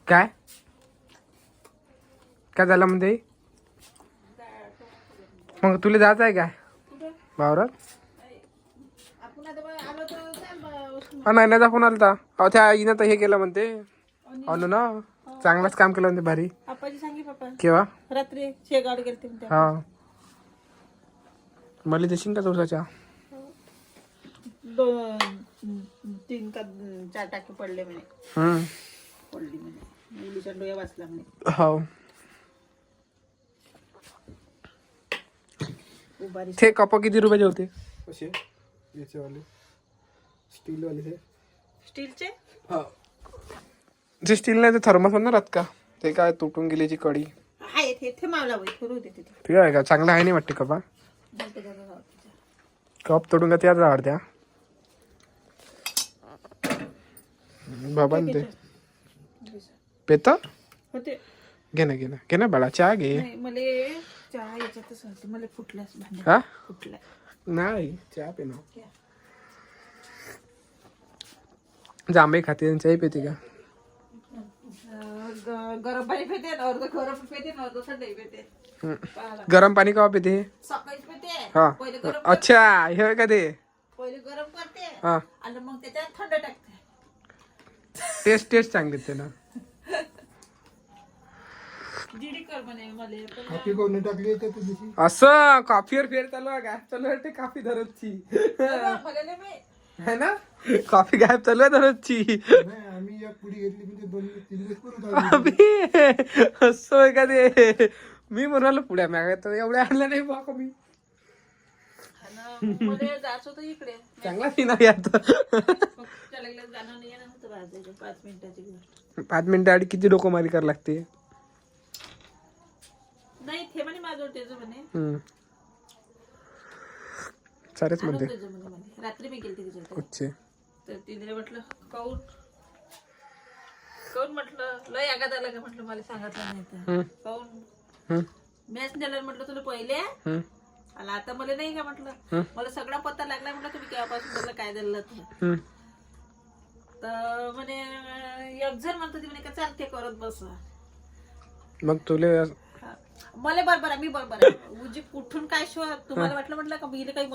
काय काय झालं म्हणते? मग तुला जायचं आहे काय वावरात? नैनाचा फोन आलता. अहो त्या आईनं तर हे केलं म्हणते. अनु ना चांगलाच काम केलं म्हणते भारी. केव्हा? रात्री शेगाव गेलते. हा मला देशील का जोरचा? 2-3 का 4 टाके पडले म्हणे. पडली म्हणे. मुलीच्या डोळ्या वाचला म्हणे. हो ते कप किती रुपयाचे होते? कसे याचे वाले स्टील वाले ते स्टीलचे. हा जे स्टील नाही ते थर्मस ना राहत का? ते काय तुटून गेल्याची कडी आहे ते मावला बाई करू देते ते. ठीक आहे का? चांगला आहे नाही वाटते कपा. कप तोडून का त्याच आवडत्या बाबा ते पेत होते. घे ना बाळा चहा घे. नाही मला चहा याच्यातच होते. मला फुटलाच भांडे. हा फुटला नाही चहा पे ना. जांभई खाते चहा पेते का? गरम पाणी पिते अर्ध गरम पिते अर्ध थंडी पिते. गरम पाणी कवा पिते? सकाळी पिते. हा पहिले गरम अच्छा हे का ते पहिले गरम करते हा आणि मग त्याच्यात थंड टाकते. टेस्ट चांगली ते ना. दीदी कर म्हणे मला पण कॉफी कोणी टाकली तर तुझी असं कॉफीवर फेर चालू आहे का? चालू आहे ते कॉफी दररोजची मला नाही माहित. है ना. कॉफी गायब चालू आहे दररोजची. नाही आम्ही एक पुडी घेतली म्हणजे 2-3 दिवस करून अबे, असं आहे का ते? मी म्हणालो पुढ्या मॅग तर एवढ्या आणल्या नाही बा कमी. आणि मला जायचं होतं इकडे. चांगला ती नाही आता. त्याला जाणं नाही येणं होतं बाजाराच्या 5 मिनिटाची गोष्ट. 5 मिनिटं आधी किती डोकोमारी करावी लागते? नाही ते म्हणे माझं त्याचं म्हणे. सारेच म्हणते त्याचं म्हणे रात्री मी गेलते तिच्याकडे. अच्छे तर तिने म्हटलं काऊन म्हटलं लय आगात आला का म्हटलं मला सांगितलं नाही तर काऊन मॅच नेलं म्हटलं तुला पहिले आणि आता मला नाही का म्हटलं. मला सगळा पत्ता लागला म्हटलं तुम्ही केव्हापासून म्हटलं काय झालं तर म्हणे एक जण म्हणतो ती म्हणे का चालते करत बस. मग तुले मला बरोबर आहे मी बरोबर आहे. उजी कुठून काय शो तुम्हाला वाटलं म्हटलं का मी काही